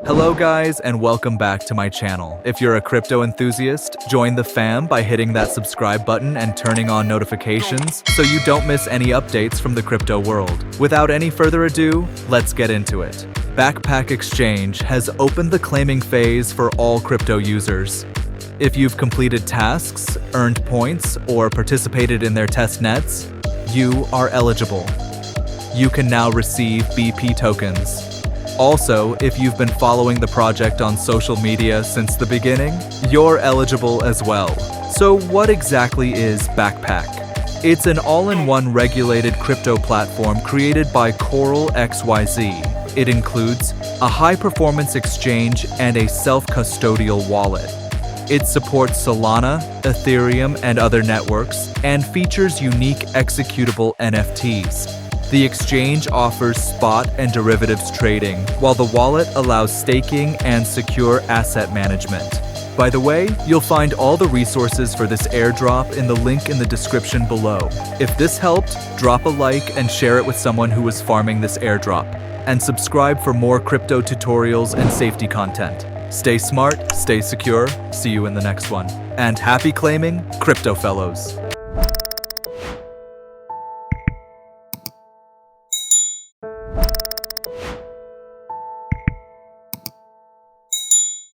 Hello guys, and welcome back to my channel. If you're a crypto enthusiast, join the fam by hitting that subscribe button and turning on notifications so you don't miss any updates from the crypto world. Without any further ado, let's get into it. Backpack Exchange has opened the claiming phase for all crypto users. If you've completed tasks, earned points, or participated in their test nets, you are eligible. You can now receive BP tokens. Also, if you've been following the project on social media since the beginning, you're eligible as well. So what exactly is Backpack? It's an all-in-one regulated crypto platform created by Coral XYZ. It includes a high-performance exchange and a self-custodial wallet. It supports Solana, Ethereum, and other networks, and features unique executable NFTs. The exchange offers spot and derivatives trading, while the wallet allows staking and secure asset management. By the way, you'll find all the resources for this airdrop in the link in the description below. If this helped, drop a like and share it with someone who is farming this airdrop. And subscribe for more crypto tutorials and safety content. Stay smart, stay secure, see you in the next one. And happy claiming, Crypto Fellows!